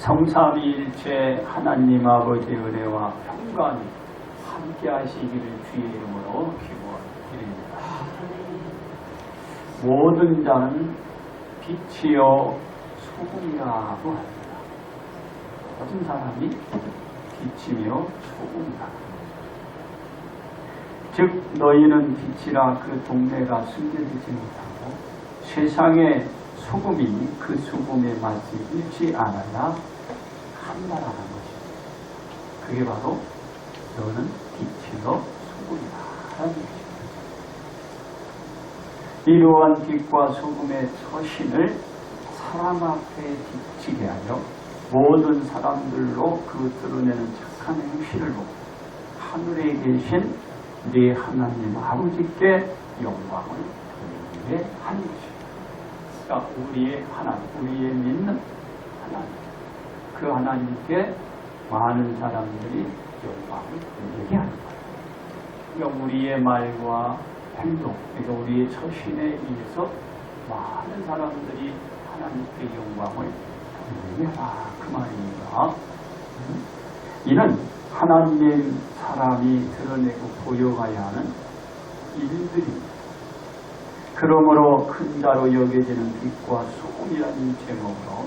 성삼위일체 하나님 아버지의 은혜와 평강이 함께 하시기를 주의 이름으로 기도드립니다. 모든 자는 빛이요 소금이라고 합니다. 모든 사람이 빛이며 소금이다. 즉 너희는 빛이라 그 동네가 숨겨지지 못하고 세상의 소금이 그 소금의 맛이 잃지 않아야 한다라는 것입니다. 그게 바로 너는 빛이요 소금이다 라는 것입니다. 이러한 빛과 소금의 처신을 사람 앞에 비치게 하여 모든 사람들로 그 드러내는 착한 행실을 보고 하늘에 계신 네 하나님 아버지께 영광을 돌리게 하는 것입니다. 그러니까 우리의 하나님, 우리의 믿는 하나님, 그 하나님께 많은 사람들이 영광을 돌리게 하는 거예요. 그러니까 우리의 말과 행동, 그러니까 우리의 처신에 의해서 많은 사람들이 하나님께 영광을 돌리게 하라 그 말입니다. 이는 하나님 사람이 드러내고 보여가야 하는 일들입니다. 그러므로 큰 자로 여겨지는 빛과 소금이라는 제목으로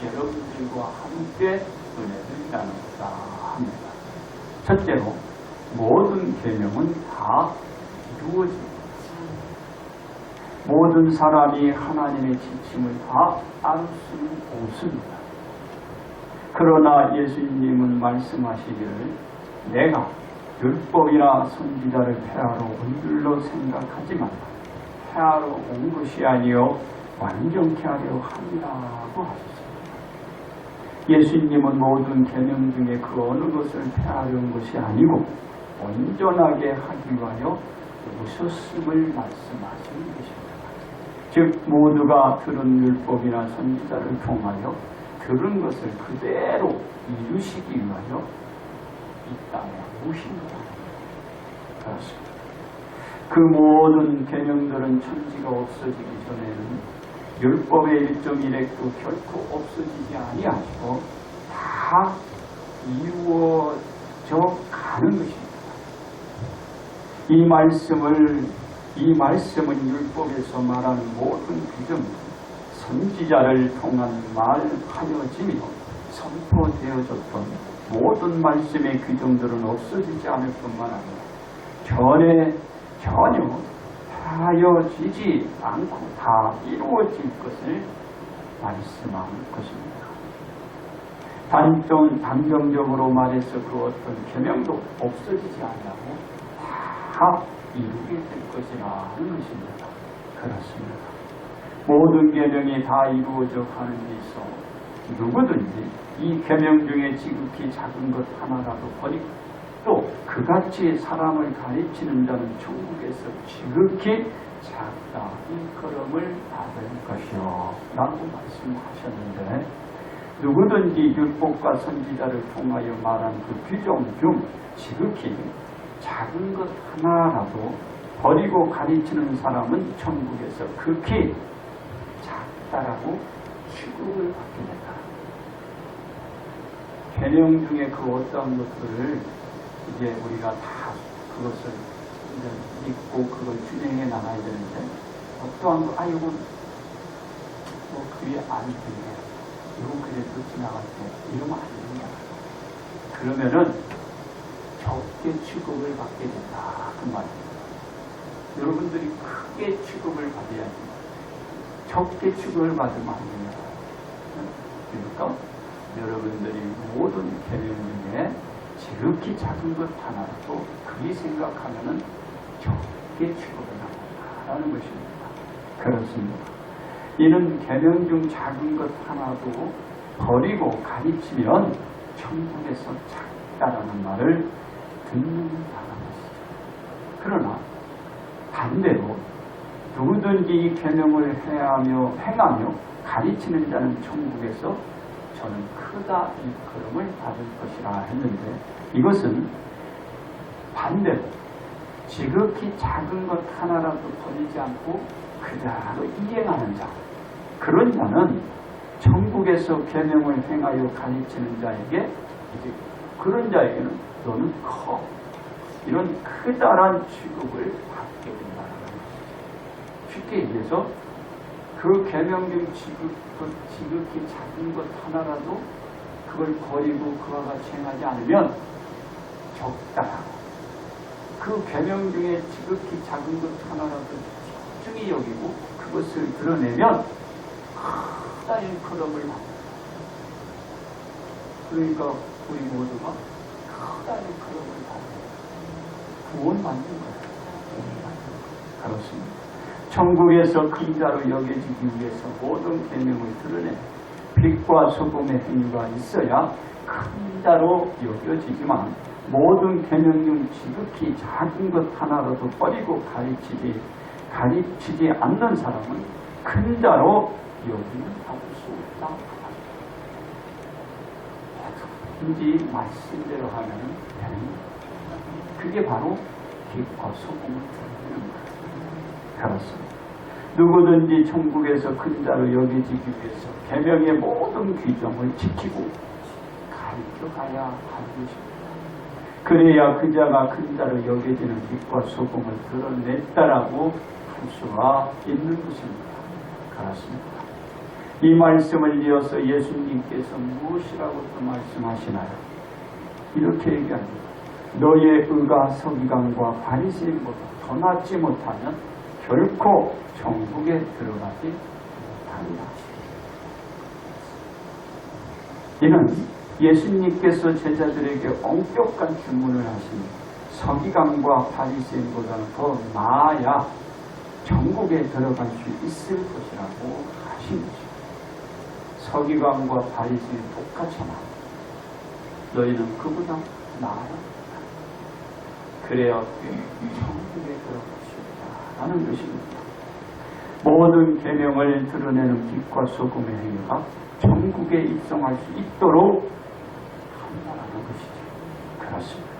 여러분들과 함께 은혜를 나누고자 합니다. 첫째로 모든 계명은 다 이루어집니다. 모든 사람이 하나님의 지침을 다 알 수는 없습니다. 그러나 예수님은 말씀하시기를 내가 율법이나 선지자를 폐하러 온 줄로 생각하지 말라. 폐하러 온 것이 아니요 완전케 하려 함이라고 하셨습니다. 예수님은 모든 계명 중에 그 어느 것을 폐하려는 것이 아니고 온전하게 하기 위하여 오셨음을 말씀하신 것입니다. 즉 모두가 들은 율법이나 선지자를 통하여 들은 것을 그대로 이루시기 위하여 이 땅에 오신 것입니다. 그렇습니다. 그 모든 계명들은 천지가 없어지기 전에는 율법의 일정일획도 결코 없어지지 아니하시고 다 이루어져 가는 것입니다. 이 말씀은 율법에서 말하는 모든 규정, 선지자를 통한 말하여지며 선포되어졌던 모든 말씀의 규정들은 없어지지 않을 뿐만 아니라 전혀 하여지지 않고 다 이루어질 것을 말씀한 것입니다. 단정적으로 말해서 그 어떤 계명도 없어지지 않고 다 이루게 될 것이라는 것입니다. 그렇습니다. 모든 계명이 다 이루어져 가는 데 있어 누구든지 이 계명 중에 지극히 작은 것 하나라도 버리고 또 그같이 사람을 가르치는 자는 천국에서 지극히 작다 일컬음을 받을 것이요 라고 말씀하셨는데 누구든지 율법과 선지자를 통하여 말한 그 규정 중 지극히 작은 것 하나라도 버리고 가르치는 사람은 천국에서 극히 작다라고 취급을 받게 된다. 계명 중에 그 어떠한 것들을 이제 우리가 다 그것을 이제 믿고 그걸 준행해 나가야 되는데 어떠한 거, 이건 뭐 그게 안 되네. 이건 그래도 지나갈 때 이러면 안 된다. 그러면은 적게 취급을 받게 된다. 그 말입니다. 여러분들이 크게 취급을 받아야지. 적게 취급을 받으면 안 됩니다. 그러니까 여러분들이 모든 계명 중에 지극히 작은 것 하나라도 그리 생각하면은 적게 취급을 한다는 것입니다. 그렇습니다. 이는 계명 중 작은 것 하나도 버리고 가르치면 천국에서 작다라는 말을 듣는다는 것이죠. 그러나 반대로 누구든지 이 계명을 행하며 가르치는 자는 천국에서 저는 크다 일컬음을 받을 것이라 했는데 이것은 반대로 지극히 작은 것 하나라도 버리지 않고 그대로 이행하는 자 그런 자는 천국에서 계명을 행하여 가르치는 자에게 이제 그런 자에게는 너는 커 이런 크다란 취급을 받게 된다는 것이죠. 쉽게 얘기해서 그 계명 중 지극히 작은 것 하나라도 그걸 버리고 그와 같이 행하지 않으면 적다라고. 그 계명 중에 지극히 작은 것 하나라도 소중히 여기고 그것을 드러내면 크다 일컬음을 받는다. 그러니까 우리 모두가 크다 일컬음을 받는 구원받는 거예요. 그렇습니다. 천국에서 큰 자로 여겨지기 위해서 모든 계명을 드러내 빛과 소금의 행위가 있어야 큰 자로 여겨지지만 모든 계명 중 지극히 작은 것 하나라도 버리고 가르치지 않는 사람은 큰 자로 여기는 받을 수 없다. 뭐든지 말씀대로 하면 되는 거예요. 그게 바로 빛과 소금을 드러내는 거예요. 그렇습니다. 누구든지 천국에서 큰 자로 여겨지기 위해서 계명의 모든 규정을 지키고 가르쳐가야 할 것입니다. 그래야 그 자가 큰 자로 여겨지는 빛과 소금을 드러냈다라고 할 수가 있는 것입니다. 그렇습니다. 이 말씀을 이어서 예수님께서 무엇이라고 또 말씀하시나요? 이렇게 얘기합니다. 너의 의가 서기관과 바리새인보다 더 낫지 못하면 결코 천국에 들어가지 못한다. 이는 예수님께서 제자들에게 엄격한 주문을 하시니 서기관과 바리새인보다는 더 나아야 천국에 들어갈 수 있을 것이라고 하신 것입니다. 서기관과 바리새인 똑같잖아. 너희는 그보다 나아야 그래야 천국에 들어갈 수 있다라는 것입니다. 모든 계명을 드러내는 빛과 소금의 행위가 천국에 입성할 수 있도록 한다라는 것이죠. 그렇습니다.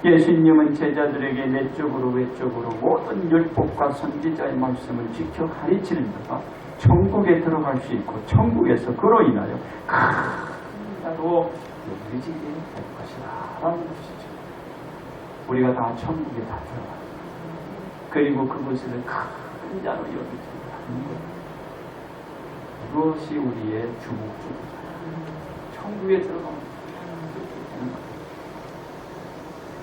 예수님은 제자들에게 내적으로 외적으로 모든 율법과 선지자의 말씀을 지켜 가르치는 자가 천국에 들어갈 수 있고 천국에서 그로 인하여 큰 자로 여겨지게 될 것이다 라는 것이죠. 우리가 다 천국에 다 들어가요. 그리고 그것을 큰 자로 여겨진다는 것. 그것이 우리의 주목적이다. 천국에 들어가면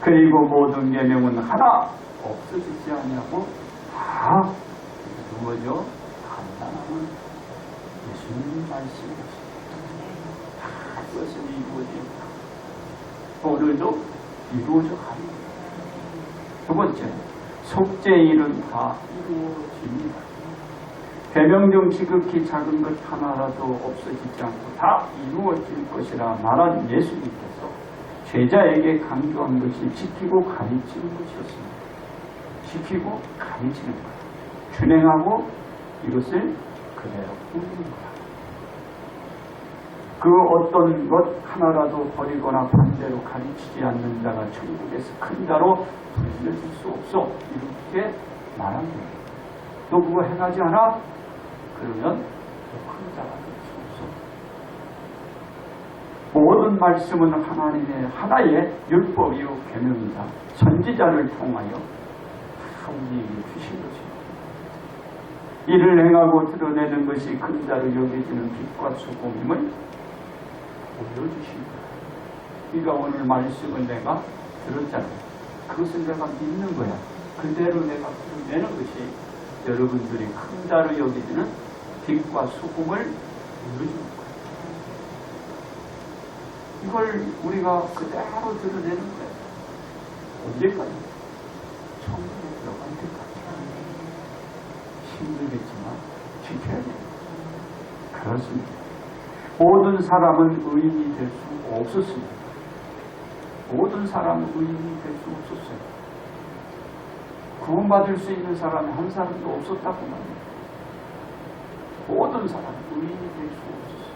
그리고 모든 계명은 하나 없어지지 아니하고 다 뭐죠? 간단함은 예수님 말씀이십니다. 다 그것은 이루어집니다. 오늘도 이루어져 갑니다. 두 번째, 속죄의 일은 다 이루어집니다. 계명 중 지극히 작은 것 하나라도 없어지지 않고 다 이루어질 것이라 말한 예수님께서 제자에게 강조한 것이 지키고 가르치는 것이었습니다. 지키고 가르치는 것, 준행하고 이것을 그대로 굽는 것. 그 어떤 것 하나라도 버리거나 반대로 가르치지 않는 자가 천국에서 큰 자로 부르짖을 수 없어. 이렇게 말한 거예요. 너 그거 행하지 않아? 그러면 큰 자가 될 수 없어. 모든 말씀은 하나님의 하나의 율법이요 계명이다. 선지자를 통하여 다 우리에게 주신 것입니다. 이를 행하고 드러내는 것이 큰 자로 여겨지는 빛과 소금임을 보여주십니다. 그러니까 오늘 말씀을 내가 들었잖아요. 그것을 내가 믿는 거야. 그대로 내가 드러내는 것이 여러분들이 큰 자로 여겨지는 빛과 소금을 보여주는 거예요. 이걸 우리가 그대로 드러내는 거예요. 언제까지? 천국에 들어갈 때까지. 힘들겠지만 지켜야 돼요. 그렇습니다. 모든 사람은 의인이 될 수 없었습니다. 모든 사람은 의인이 될 수 없었어요. 구원받을 수 있는 사람이 한 사람도 없었다고 말합니다. 모든 사람은 의인이 될 수 없었어요.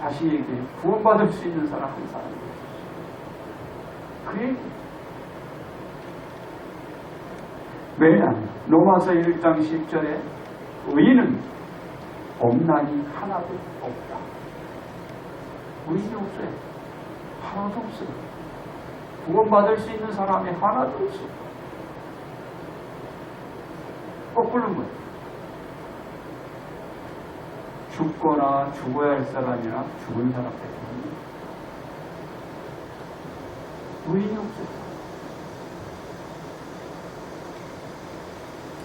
다시 얘기해. 구원받을 수 있는 사람 한 사람도 없었어요. 그 얘기. 왜냐하면 로마서 1장 10절에 의인은 없나니 하나도 없다. 의인이 없어요. 하나도 없어요. 구원받을 수 있는 사람이 하나도 없어요. 거꾸로는 거예요. 죽거나 죽어야 할 사람이나 죽은 사람밖에 의인이 없어요.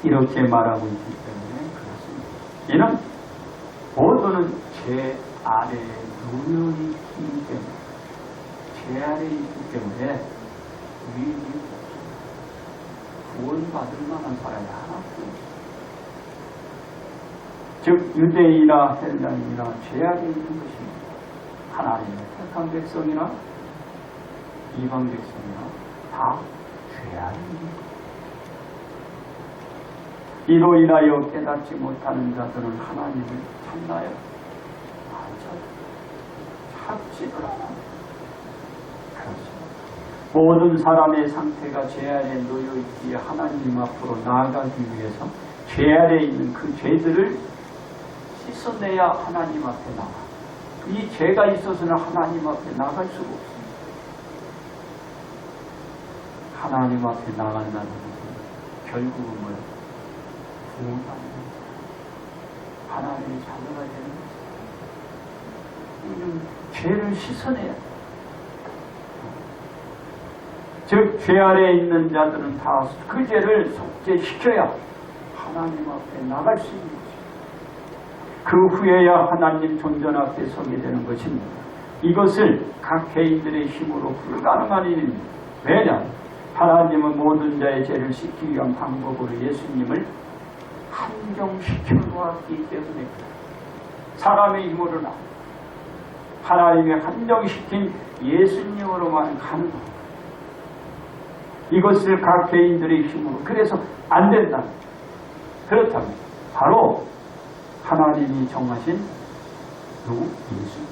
이렇게 말하고 있기 때문에 그렇습니다. 이는 모두는 죄 아래에 놓여 있기 때문에, 죄 아래에 있기 때문에 의인이 없어요. 구원받을 만한 사람이 하나도 없어요. 즉 유대인이나 헬라인이나 죄 아래에 있는 것입니다. 하나님의 택한 백성이나 이방 백성이나 다 죄 아래에 있는 것입니다. 이로 인하여 깨닫지 못하는 자들은 하나님을 찾나요? 안 찾아요. 찾지를 않아요. 그렇습니다. 모든 사람의 상태가 죄 아래에 놓여있기에 하나님 앞으로 나아가기 위해서 죄 아래에 있는 그 죄들을 씻어내야 하나님 앞에 나가. 이 죄가 있어서는 하나님 앞에 나갈 수가 없습니다. 하나님 앞에 나간다는 것은 결국은 뭐예요? 하나님의 자녀가 되는 것입니다. 죄를 씻어내야, 즉 죄 아래에 있는 자들은 다 그 죄를 속죄시켜야 하나님 앞에 나갈 수 있는 것입니다. 그 후에야 하나님 존전 앞에 서게 되는 것입니다. 이것을 각 개인들의 힘으로 불가능한 일입니다. 왜냐? 하나님은 모든 자의 죄를 씻기 위한 방법으로 예수님을 한정시켜 놓았기 때문에 사람의 힘으로나 하나님의 한정시킨 예수님으로만 가능합니다. 이것을 각 개인들의 힘으로, 그래서 안 된다. 그렇다면 바로 하나님이 정하신 누구? 예수님.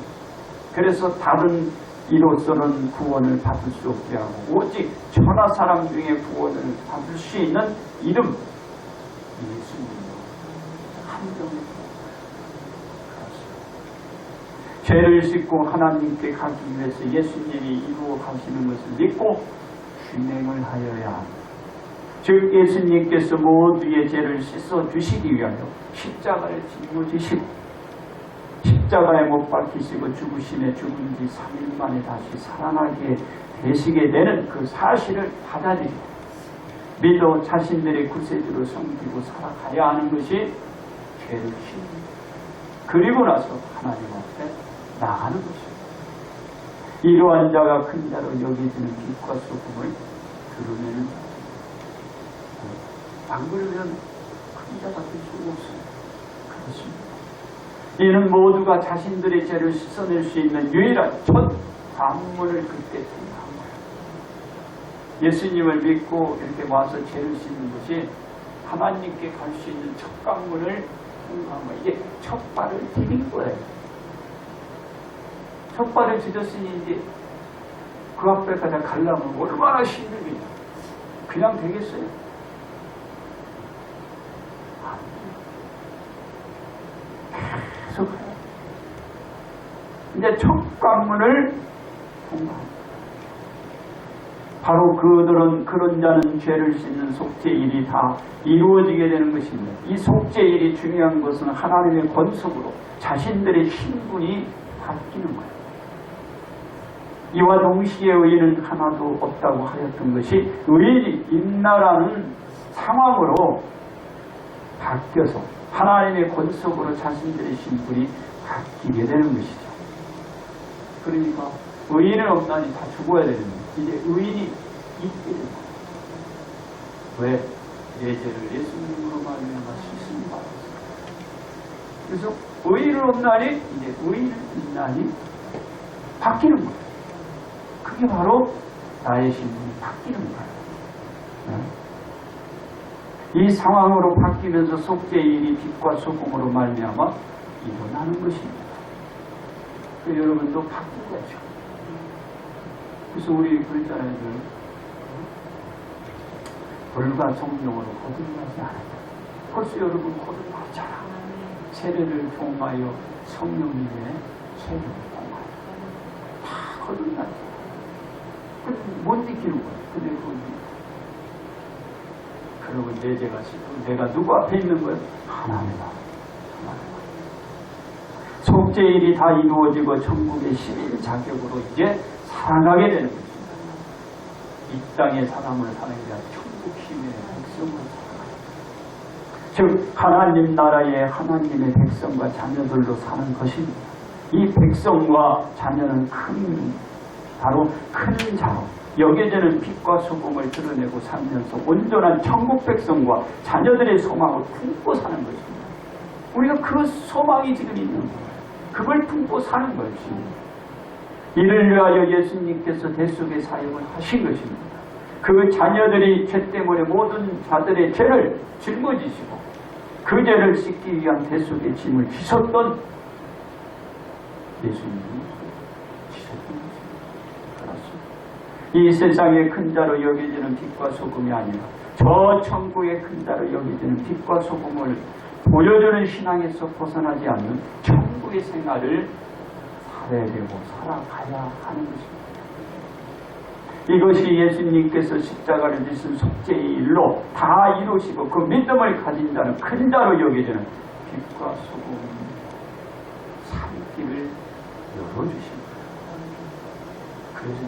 그래서 다른 이로서는 구원을 받을 수 없게 하고 오직 천하 사람 중에 구원을 받을 수 있는 이름 예수님으로 한정했습니다. 죄를 씻고 하나님께 가기 위해서 예수님이 이루어 가시는 것을 믿고 준행을 하여야 합니다. 즉 예수님께서 모두의 죄를 씻어주시기 위하여 십자가를 짊어지시고 십자가에 못 박히시고 죽으심에 죽은 지 3일 만에 다시 살아나게 되시게 되는 그 사실을 받아들이고 믿어 자신들의 구세주로 섬기고 살아가야 하는 것이 죄를 씻는, 그리고 나서 하나님 앞에 나가는 것입니다. 이러한 자가 큰 자로 여겨지는 빛과 소금을 드러내는 자. 안 그러면 큰 자가 될 수가 없습니다. 그렇습니다. 이는 모두가 자신들의 죄를 씻어낼 수 있는 유일한 첫 관문을 그때 통과한 거예요. 예수님을 믿고 이렇게 와서 죄를 씻는 것이 하나님께 갈 수 있는 첫 관문을 통과한 거예요. 이게 첫 발을 디딘 거예요. 첫 발을 디뎠으니 이제 그 앞에까지 가려면 얼마나 힘들겠냐. 그냥 되겠어요? 계속 이제 첫 관문을 통과합니다. 바로 그런 자는 죄를 씻는 속죄일이 다 이루어지게 되는 것입니다. 이 속죄일이 중요한 것은 하나님의 권속으로 자신들의 신분이 바뀌는 거예요. 이와 동시에 의인은 하나도 없다고 하였던 것이 의인이 있나라는 상황으로 바뀌어서 하나님의 권속으로 자신들의 신분이 바뀌게 되는 것이죠. 그러니까 의인은 없나니 다 죽어야 되는 거예요. 이제 의인이 있게 되는 거예요. 왜? 내 죄를 예수님으로 말미암아 씻음이 받았어요. 그래서 의인은 없나니 이제 의인은 있나니 바뀌는 거예요. 그게 바로 나의 신분이 바뀌는 거예요. 이 상황으로 바뀌면서 속죄일이 빛과 소금으로 말미암아 일어나는 것입니다. 여러분도 바뀐 거죠. 그래서 우리 그랬잖아요. 불과 성령으로 거듭나지 않았다. 벌써 여러분 거듭났잖아. 세례를 통하여 성령님의 세례를 통하여 다 거듭나죠. 못 지키는 거예요. 근데 그러고 내재가 싶고 내가 누구 앞에 있는 거예요? 하나님 앞에. 속죄일이 다 이루어지고 천국의 시민 자격으로 이제 살아가게 되는 것입니다. 이 땅의 사람을 사는 게 아니라 천국 시민의 백성을 살아가는, 즉 하나님 나라의 하나님의 백성과 자녀들로 사는 것입니다. 이 백성과 자녀는 바로 큰 자로 여겨지는 빛과 소금을 드러내고 살면서 온전한 천국 백성과 자녀들의 소망을 품고 사는 것입니다. 우리가 그 소망이 지금 있는 거예요. 그걸 품고 사는 것입니다. 이를 위하여 예수님께서 대속의 사역을 하신 것입니다. 그 자녀들이 죄 때문에 모든 자들의 죄를 짊어지시고 그 죄를 씻기 위한 대속의 짐을 지셨던 예수님이 지셨던 것입니다. 그렇습니다. 이 세상의 큰 자로 여겨지는 빛과 소금이 아니라 저 천국의 큰 자로 여겨지는 빛과 소금을 보여주는 신앙에서 벗어나지 않는 천국의 생활을 살아야 되고 살아가야 하는 것입니다. 이것이 예수님께서 십자가를 지신 속죄의 일로 다 이루시고 그 믿음을 가진 자는 큰 자로 여겨지는 빛과 소금 산길을 열어주십니다. 그래서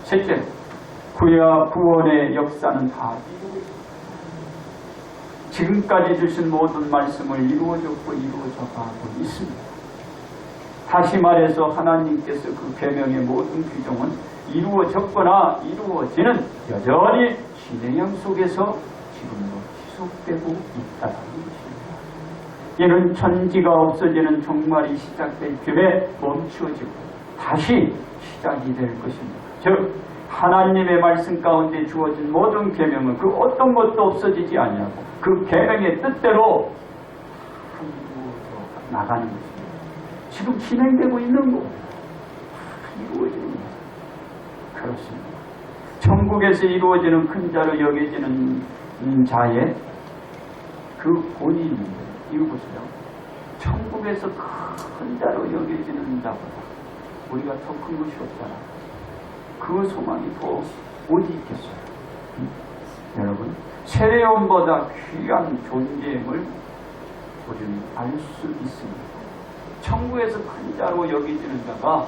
셋째, 구원의 역사는 다 이루고 있습니다. 지금까지 주신 모든 말씀을 이루어졌고 이루어져 가고 있습니다. 다시 말해서 하나님께서 그 계명의 모든 규정은 이루어졌거나 이루어지는 여전히 진행형 속에서 지금도 지속되고 있다는 것입니다. 이는 천지가 없어지는 종말이 시작될 쯤에 멈추어지고 다시 시작이 될 것입니다. 즉 하나님의 말씀 가운데 주어진 모든 계명은 그 어떤 것도 없어지지 아니하고 그 계명의 뜻대로 이루어져 나가는 것입니다. 지금 진행되고 있는 거예요. 이루어지는 거예요. 그렇습니다. 천국에서 이루어지는 큰 자로 여겨지는 자의 그 본인인데 이거 보세요. 천국에서 큰 자로 여겨지는 자보다 우리가 더 큰 것이 없잖아. 그 소망이 더 어디 있겠어요? 여러분, 세례요한보다 귀한 존재임을 우리는 알 수 있습니다. 천국에서 큰 자로 여겨지는 자가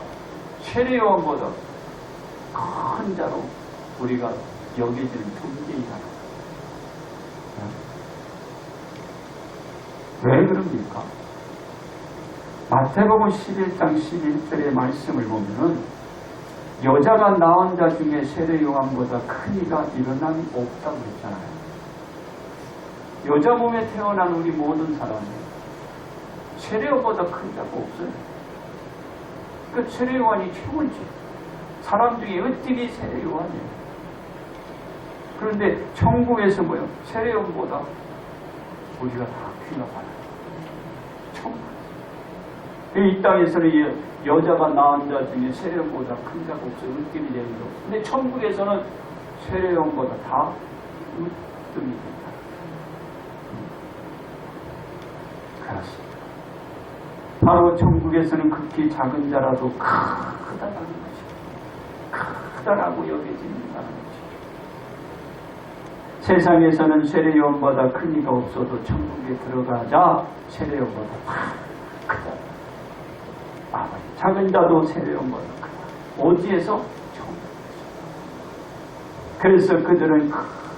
세례요한보다 큰 자로 우리가 여겨지는 존재이다. 왜 그럽니까? 마태복음 11장 11절의 말씀을 보면은 여자가 낳은 자 중에 세례요한보다 큰 이가 일어남이 없다고 했잖아요. 여자 몸에 태어난 우리 모든 사람은 세례요한보다 큰 자가 없어요. 그 세례요한이 최고지. 사람 중에 어떻게 세례요한이에요. 그런데 천국에서 뭐요? 세례요한보다 우리가 다 귀가 많아요. 천국. 이 땅에서는 여자가 낳은 자 중에 세례요한보다 큰 자가 없어요. 으뜸이 되는 거. 근데 천국에서는 세례요한보다 다 으뜸이 됩니다. 그렇습니다. 바로 천국에서는 극히 작은 자라도 크다라는 것입니다. 크다라고 여겨진다는 것입니다. 세상에서는 세례요한보다 큰 이가 없어도 천국에 들어가자 세례요한보다 크다. 작은 자도 세례요한보다 크다. 어디에서? 천국에서. 그래서 그들은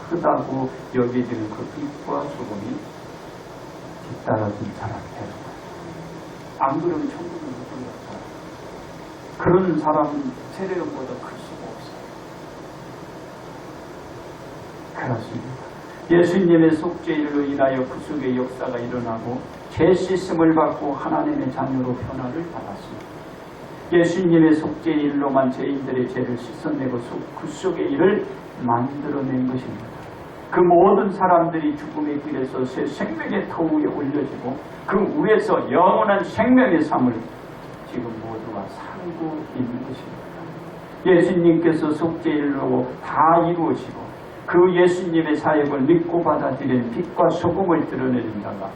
크다고 여겨지는 그 빛과 소금이 뒤따라진 사람이 되는 거예요. 안 그러면 천국에 못 들어갔다. 그런 사람은 세례요한보다 클 수가 없어요. 그렇습니다. 예수님의 속죄일로 인하여 구속의 역사가 일어나고 죄 씻음을 받고 하나님의 자녀로 변화를 받았습니다. 예수님의 속죄일로만 죄인들의 죄를 씻어내고 구속의 일을 만들어낸 것입니다. 그 모든 사람들이 죽음의 길에서 새 생명의 터 위에 올려지고 그 위에서 영원한 생명의 삶을 지금 모두가 살고 있는 것입니다. 예수님께서 속죄일로 다 이루어지고 그 예수님의 사역을 믿고 받아들인 빛과 소금을 드러내는 자가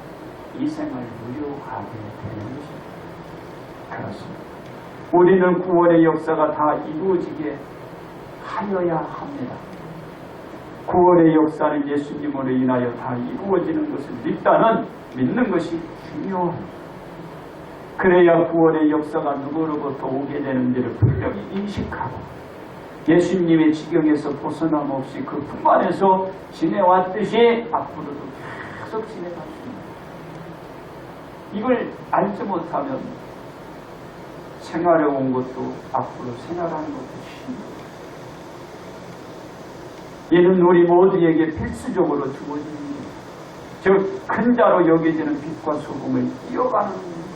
이 생을 누려가게 되는 것입니다. 그렇습니다. 우리는 구원의 역사가 다 이루어지게 하여야 합니다. 구원의 역사는 예수님으로 인하여 다 이루어지는 것을 믿는 것이 중요합니다. 그래야 구원의 역사가 누구로부터 오게 되는지를 분명히 인식하고 예수님의 지경에서 벗어남 없이 그 품 안에서 지내왔듯이 앞으로도 계속 지내갈 수 있습니다. 이걸 알지 못하면 생활해 온 것도 앞으로 생활하는 것도 힘들어요. 이는 우리 모두에게 필수적으로 주어진 일입니다. 즉 큰 자로 여겨지는 빛과 소금을 이어가는 것입니다.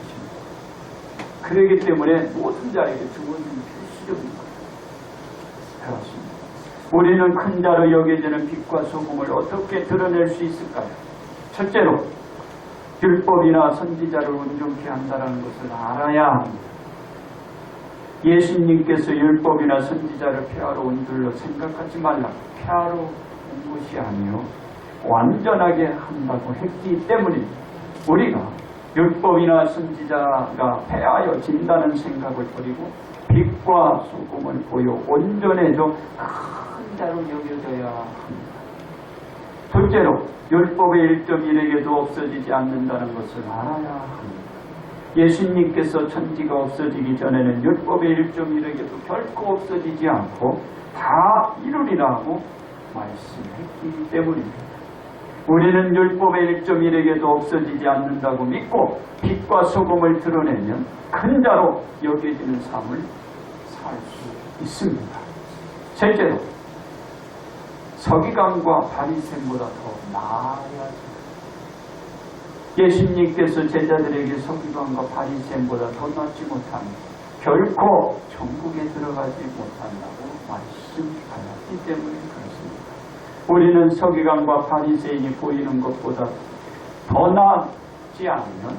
그렇기 때문에 모든 자에게 주어진 필수적인 것입니다. 그렇습니다. 우리는 큰 자로 여겨지는 빛과 소금을 어떻게 드러낼 수 있을까요? 첫째로 율법이나 선지자를 온전케 한다는 것을 알아야 합니다. 예수님께서 율법이나 선지자를 폐하러 온 줄로 생각하지 말라. 폐하러 온 것이 아니요 완전하게 한다고 했기 때문에 우리가 율법이나 선지자가 폐하여진다는 생각을 버리고 빛과 소금을 보여 온전해져 큰 자로 여겨져야 합니다. 둘째로 율법의 1.1에게도 없어지지 않는다는 것을 알아야 합니다. 예수님께서 천지가 없어지기 전에는 율법의 1.1에게도 결코 없어지지 않고 다 이루리라고 말씀했기 때문입니다. 우리는 율법의 1.1에게도 없어지지 않는다고 믿고 빛과 소금을 드러내면 큰 자로 여겨지는 삶을 살 수 있습니다. 셋째로 서기관과 바리새인보다 더 나아야 합니다. 예수님께서 제자들에게 서기관과 바리새인보다 더 낫지 못하면 결코 천국에 들어가지 못한다고 말씀하셨기 때문에 그렇습니다. 우리는 서기관과 바리새인이 보이는 것보다 더 낫지 않으면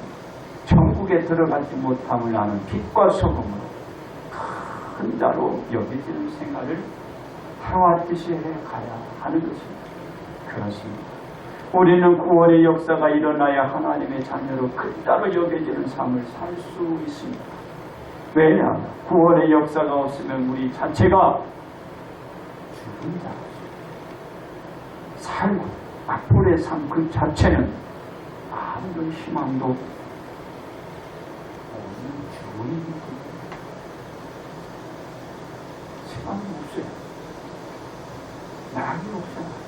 천국에 들어가지 못함을 아는 빛과 소금으로 큰 자로 여겨지는 생활을 해왔듯이 해가야 하는 것입니다. 그렇습니다. 우리는 구원의 역사가 일어나야 하나님의 자녀로 큰 자로 여겨지는 삶을 살 수 있습니다. 왜냐하면 구원의 역사가 없으면 우리 자체가 죽은 자로서 살고 앞으로의 삶 그 자체는 아무런 희망도 없는 죽은 일입니다. 희망이 없어요. 낙이 없어요.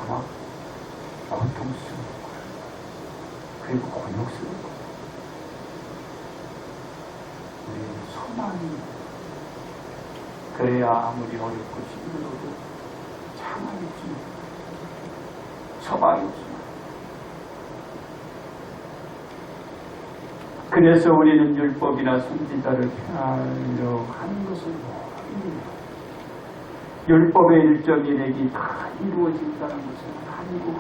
아마 고통스러울 거예요. 그리고 곤욕스러울 거예요. 우리는 소망이 그래야 아무리 어렵고 힘들어도 참아야지. 소망이 없습니다. 그래서 우리는 율법이나 선지자를 폐하려 하는 것을 모릅니다. 율법의 1.1액이 다 이루어진다는 것은 아니고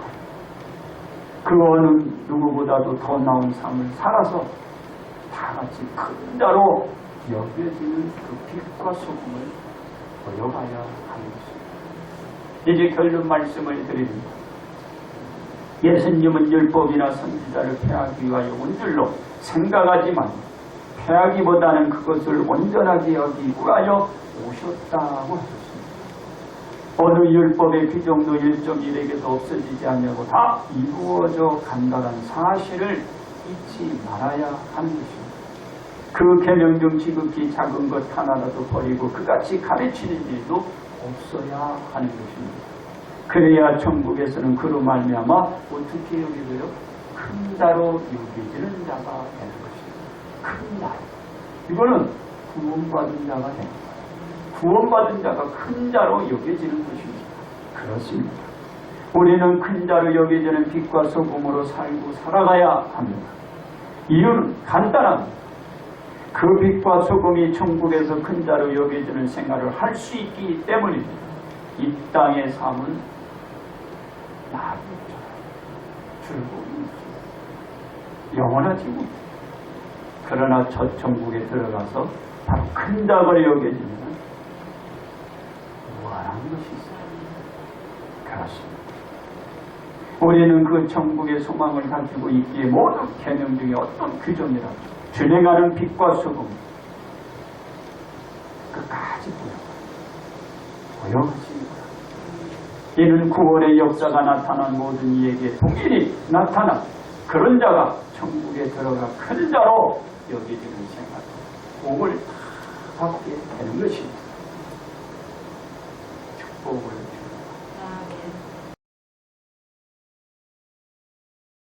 그 어느 누구보다도 더 나은 삶을 살아서 다 같이 큰 자로 여겨지는 그 빛과 소금을 보여가야 하는 것입니다. 이제 결론 말씀을 드립니다. 예수님은 율법이나 선지자를 폐하기 위하여 온 줄로 생각하지만 폐하기보다는 그것을 온전하게 여기기 위하여 오셨다고 하셨습니다. 어느 율법의 규정도 1.1에게도 없어지지 않냐고 다 이루어져 간다는 사실을 잊지 말아야 하는 것입니다. 그 계명 중 지극히 작은 것 하나라도 버리고 그같이 가르치는 일도 없어야 하는 것입니다. 그래야 천국에서는 그로 말미암아 어떻게 여기고요? 큰 자로 여겨지는 자가 되는 것입니다. 큰 자. 이거는 구원받은 자가 되는 거예요. 구원받은 자가 큰 자로 여겨지는 것입니다. 그렇습니다. 우리는 큰 자로 여겨지는 빛과 소금으로 살고 살아가야 합니다. 이유는 간단합니다. 그 빛과 소금이 천국에서 큰 자로 여겨지는 생활을 할 수 있기 때문입니다. 이 땅의 삶은 낙이 없잖아요. 즐거움이 없어요. 영원하지 못해요. 그러나 첫 천국에 들어가서 바로 큰 자로 여겨지는 무한한 것이 있어요. 그렇습니다. 우리는 그 천국의 소망을 가지고 있기에 모든 개념 중에 어떤 규정이라 준행하는 빛과 소금 끝까지 보여집니다. 이는 구원의 역사가 나타난 모든 이에게 동일히 나타나 그런 자가 천국에 들어가 큰 자로 여기지는 생각 복을 다 받게 되는 것입니다.